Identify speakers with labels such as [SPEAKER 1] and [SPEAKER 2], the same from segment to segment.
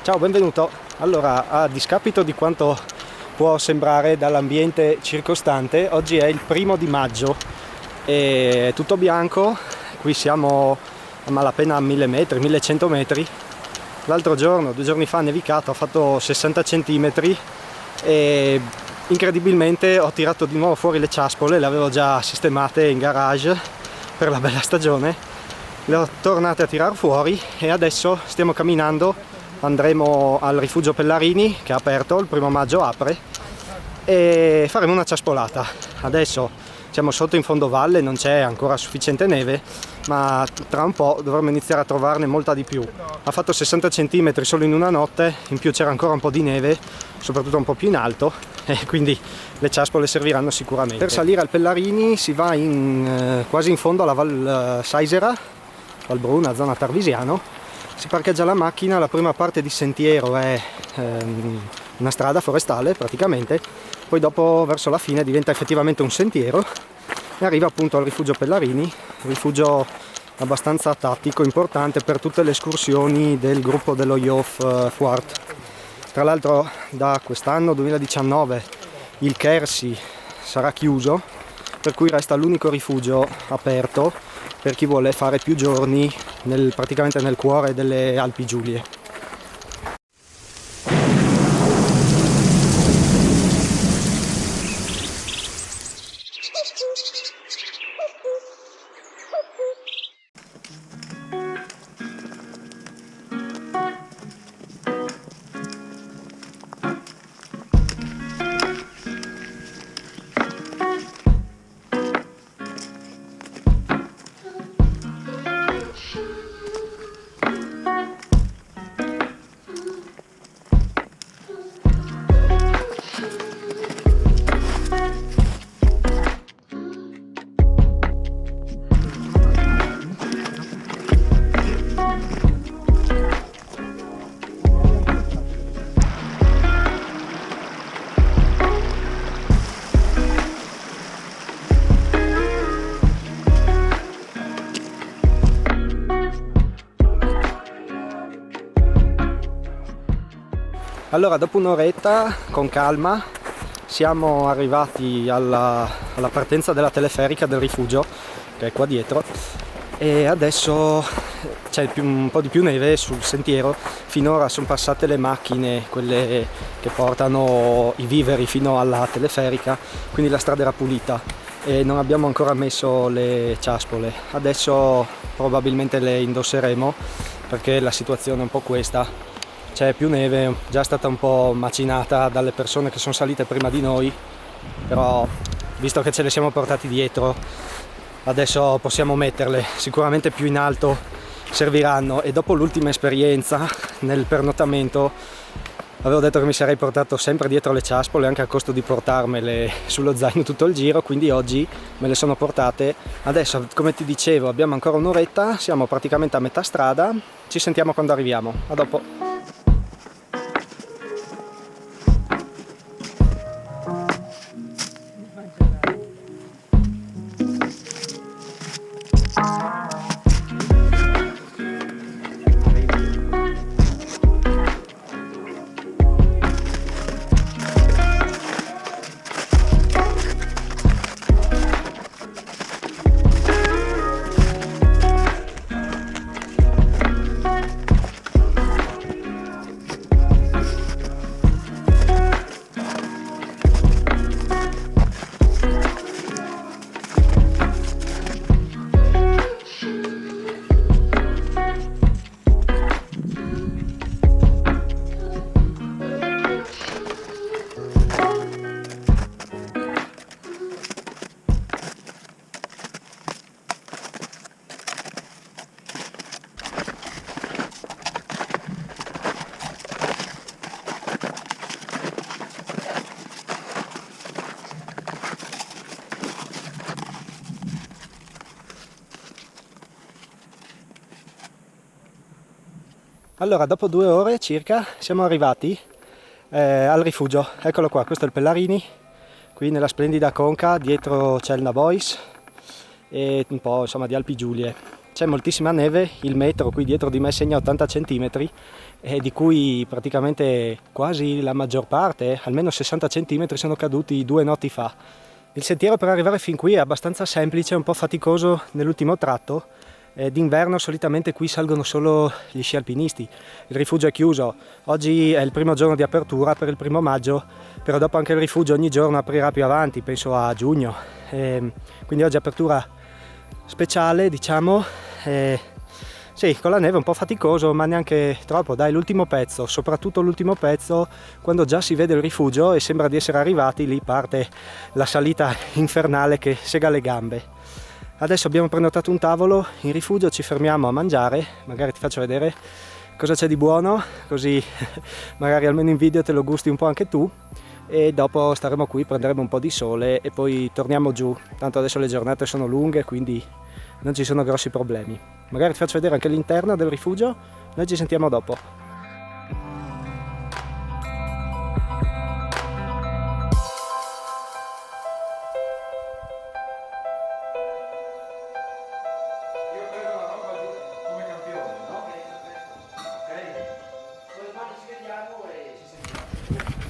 [SPEAKER 1] Ciao, benvenuto. Allora, a discapito di quanto può sembrare dall'ambiente circostante, oggi è il 1° maggio e è tutto bianco. Qui siamo a malapena a 1000 metri, 1100 metri. L'altro giorno, 2 giorni fa, ha nevicato, ha fatto 60 centimetri e incredibilmente ho tirato di nuovo fuori le ciaspole, le avevo già sistemate in garage per la bella stagione. Le ho tornate a tirar fuori e adesso stiamo camminando, andremo al rifugio Pellarini che è aperto, il 1° maggio apre, e faremo una ciaspolata. Adesso siamo sotto in fondovalle, non c'è ancora sufficiente neve, ma tra un po' dovremo iniziare a trovarne molta di più. Ha fatto 60 cm solo in una notte, in più c'era ancora un po' di neve, soprattutto un po' più in alto, e quindi le ciaspole serviranno sicuramente. Per salire al Pellarini si va quasi in fondo alla Val Saisera, Valbruna, zona Tarvisiano. Si parcheggia la macchina, la prima parte di sentiero è una strada forestale praticamente, poi dopo verso la fine diventa effettivamente un sentiero e arriva appunto al rifugio Pellarini, rifugio abbastanza tattico, importante per tutte le escursioni del gruppo dello IOF Fuart. Tra l'altro da quest'anno 2019 il Chersi sarà chiuso, per cui resta l'unico rifugio aperto per chi vuole fare più giorni praticamente nel cuore delle Alpi Giulie. Allora, dopo un'oretta, con calma, siamo arrivati alla partenza della teleferica del rifugio, che è qua dietro, e adesso c'è un po' di più neve sul sentiero. Finora sono passate le macchine, quelle che portano i viveri fino alla teleferica, quindi la strada era pulita e non abbiamo ancora messo le ciaspole. Adesso probabilmente le indosseremo perché la situazione è un po' questa. C'è più neve, già stata un po' macinata dalle persone che sono salite prima di noi, però visto che ce le siamo portati dietro adesso possiamo metterle. Sicuramente più in alto serviranno, e dopo l'ultima esperienza nel pernottamento avevo detto che mi sarei portato sempre dietro le ciaspole, anche a costo di portarmele sullo zaino tutto il giro, quindi oggi me le sono portate. Adesso, come ti dicevo, abbiamo ancora un'oretta, siamo praticamente a metà strada, ci sentiamo quando arriviamo. A dopo. Allora, dopo 2 ore circa siamo arrivati al rifugio. Eccolo qua, questo è il Pellarini, qui nella splendida conca, dietro c'è il Navois e un po' insomma di Alpi Giulie. c'è moltissima neve, il metro qui dietro di me segna 80 cm, di cui praticamente quasi la maggior parte, almeno 60 cm, sono caduti 2 notti fa. Il sentiero per arrivare fin qui è abbastanza semplice, un po' faticoso nell'ultimo tratto. D'inverno solitamente qui salgono solo gli sci alpinisti. Il rifugio è chiuso, oggi è il primo giorno di apertura per il 1° maggio, però dopo anche il rifugio ogni giorno aprirà più avanti, penso a giugno. Quindi oggi apertura speciale, diciamo. Sì, con la neve un po' faticoso, ma neanche troppo. Dai, l'ultimo pezzo, soprattutto l'ultimo pezzo, quando già si vede il rifugio e sembra di essere arrivati, lì parte la salita infernale che sega le gambe. Adesso abbiamo prenotato un tavolo in rifugio, ci fermiamo a mangiare, magari ti faccio vedere cosa c'è di buono, così magari almeno in video te lo gusti un po' anche tu, e dopo staremo qui, prenderemo un po' di sole e poi torniamo giù. Tanto adesso le giornate sono lunghe, quindi non ci sono grossi problemi. Magari ti faccio vedere anche l'interno del rifugio, noi ci sentiamo dopo.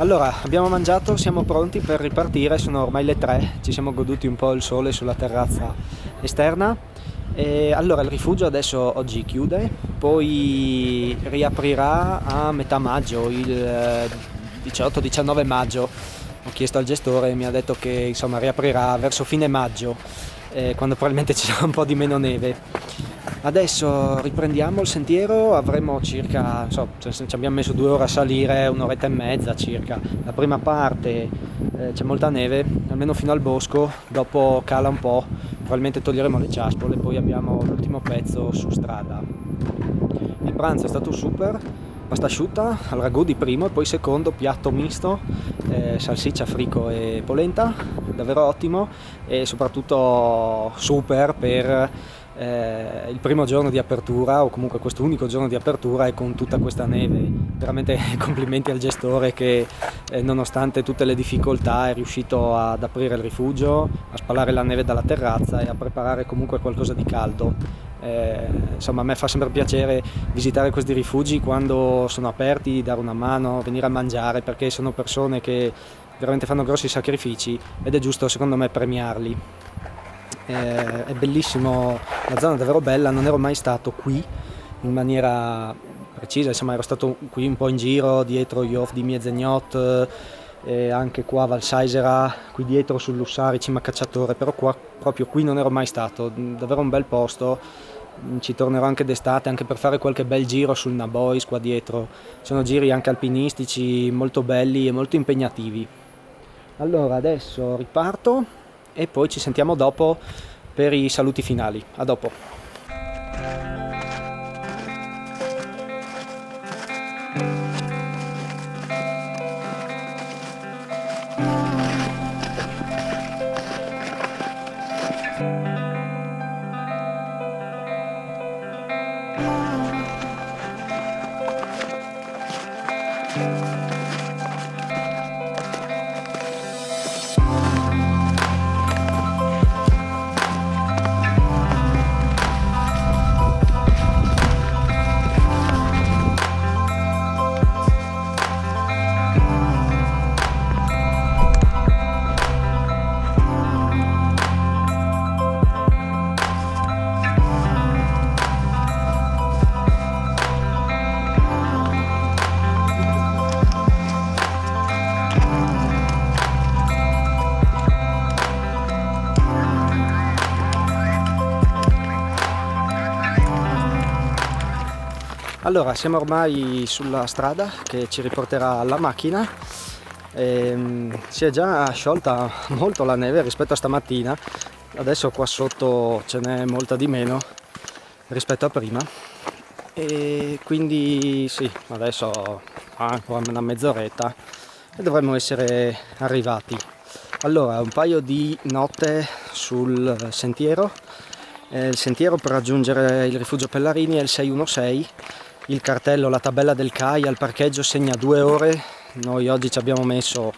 [SPEAKER 1] Allora, abbiamo mangiato, siamo pronti per ripartire, sono ormai le 3, ci siamo goduti un po' il sole sulla terrazza esterna. E allora il rifugio adesso oggi chiude, poi riaprirà a metà maggio, il 18-19 maggio. Ho chiesto al gestore e mi ha detto che insomma riaprirà verso fine maggio, quando probabilmente ci sarà un po' di meno neve. Adesso riprendiamo il sentiero, avremo circa, ci abbiamo messo 2 ore a salire, 1 oretta e mezza circa. La prima parte c'è molta neve, almeno fino al bosco, dopo cala un po', probabilmente toglieremo le ciaspole, poi abbiamo l'ultimo pezzo su strada. Il pranzo è stato super, pasta asciutta al ragù di primo e poi secondo piatto misto, salsiccia, frico e polenta, davvero ottimo e soprattutto super per il primo giorno di apertura, o comunque questo unico giorno di apertura, e con tutta questa neve. Veramente complimenti al gestore che nonostante tutte le difficoltà è riuscito ad aprire il rifugio, a spalare la neve dalla terrazza e a preparare comunque qualcosa di caldo. Insomma, a me fa sempre piacere visitare questi rifugi quando sono aperti, dare una mano, venire a mangiare, perché sono persone che veramente fanno grossi sacrifici ed è giusto secondo me premiarli. È bellissimo, la zona è davvero bella, non ero mai stato qui in maniera precisa, insomma ero stato qui un po' in giro dietro gli off di Miezegnot, anche qua a Valsaisera, qui dietro sul Lussari, Cima Cacciatore, però qua, proprio qui non ero mai stato, davvero un bel posto. Ci tornerò anche d'estate, anche per fare qualche bel giro sul Nabois qua dietro. Sono giri anche alpinistici molto belli e molto impegnativi. Allora adesso riparto e poi ci sentiamo dopo per i saluti finali. A dopo. Allora, siamo ormai sulla strada che ci riporterà alla macchina. Si è già sciolta molto la neve rispetto a stamattina, adesso qua sotto ce n'è molta di meno rispetto a prima e quindi sì, adesso ancora una mezz'oretta e dovremmo essere arrivati. Allora, un paio di note sul sentiero. Il sentiero per raggiungere il rifugio Pellarini è il 616. Il cartello, la tabella del CAI al parcheggio segna 2 ore, noi oggi ci abbiamo messo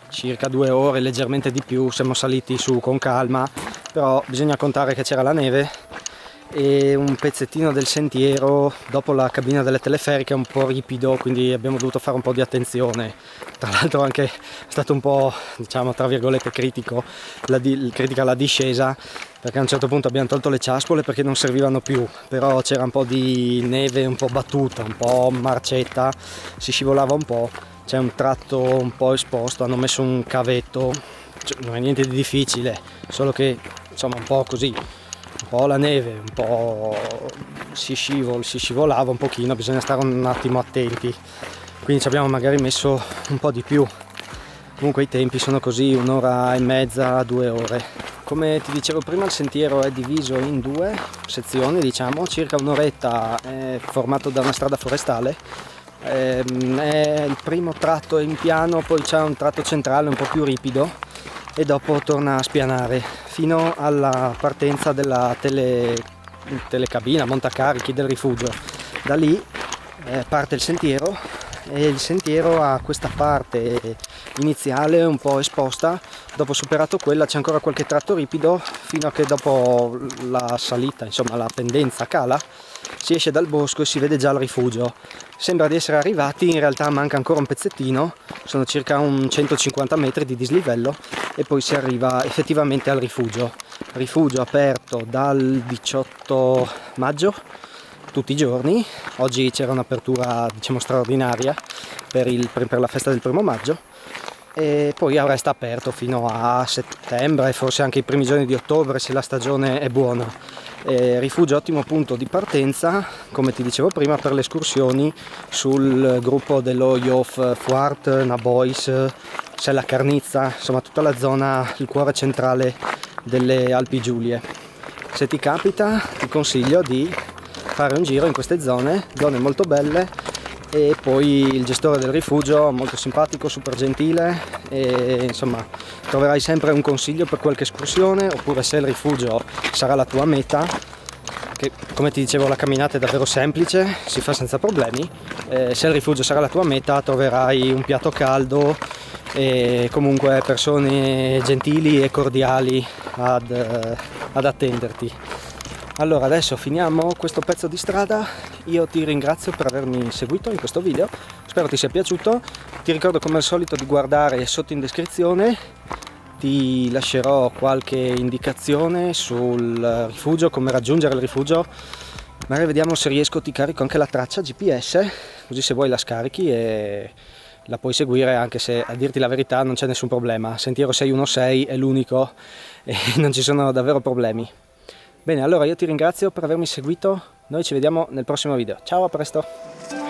[SPEAKER 1] circa 2 ore, leggermente di più, siamo saliti su con calma, però bisogna contare che c'era la neve e un pezzettino del sentiero dopo la cabina delle teleferiche è un po' ripido, quindi abbiamo dovuto fare un po' di attenzione. Tra l'altro anche è stato un po', diciamo tra virgolette, critica la discesa, perché a un certo punto abbiamo tolto le ciaspole perché non servivano più, però c'era un po' di neve un po' battuta, un po' marcetta, si scivolava un po', c'è un tratto un po' esposto, hanno messo un cavetto, non è niente di difficile, solo che insomma un po' così, un po' la neve, un po' si scivolava un pochino, bisogna stare un attimo attenti, quindi ci abbiamo magari messo un po' di più. Comunque i tempi sono così, 1 ora e mezza, 2 ore. Come ti dicevo prima, il sentiero è diviso in 2 sezioni, diciamo, circa un'oretta, è formato da una strada forestale. Il primo tratto è in piano, poi c'è un tratto centrale un po' più ripido e dopo torna a spianare fino alla partenza della telecabina, montacarichi del rifugio. Da lì parte il sentiero, e il sentiero ha questa parte iniziale un po' esposta, dopo superato quella c'è ancora qualche tratto ripido fino a che dopo la salita, insomma la pendenza cala, si esce dal bosco e si vede già il rifugio. Sembra di essere arrivati, in realtà manca ancora un pezzettino, sono circa un 150 metri di dislivello e poi si arriva effettivamente al rifugio aperto dal 18 maggio tutti i giorni. Oggi c'era un'apertura, diciamo, straordinaria per la festa del 1° maggio, e poi resta aperto fino a settembre e forse anche i primi giorni di ottobre se la stagione è buona. Rifugio ottimo punto di partenza, come ti dicevo prima, per le escursioni sul gruppo dello Jof Fuart, Nabois, Sella Carnizza, insomma tutta la zona, il cuore centrale delle Alpi Giulie. Se ti capita ti consiglio di fare un giro in queste zone molto belle, e poi il gestore del rifugio molto simpatico, super gentile, e insomma troverai sempre un consiglio per qualche escursione, oppure se il rifugio sarà la tua meta, che come ti dicevo la camminata è davvero semplice, si fa senza problemi, se il rifugio sarà la tua meta troverai un piatto caldo e comunque persone gentili e cordiali ad attenderti. Allora adesso finiamo questo pezzo di strada, io ti ringrazio per avermi seguito in questo video, spero ti sia piaciuto, ti ricordo come al solito di guardare sotto in descrizione, ti lascerò qualche indicazione sul rifugio, come raggiungere il rifugio, magari vediamo se riesco, ti carico anche la traccia GPS, così se vuoi la scarichi e la puoi seguire, anche se a dirti la verità non c'è nessun problema, Sentiero 616 è l'unico e non ci sono davvero problemi. Bene, allora io ti ringrazio per avermi seguito, noi ci vediamo nel prossimo video. Ciao, a presto!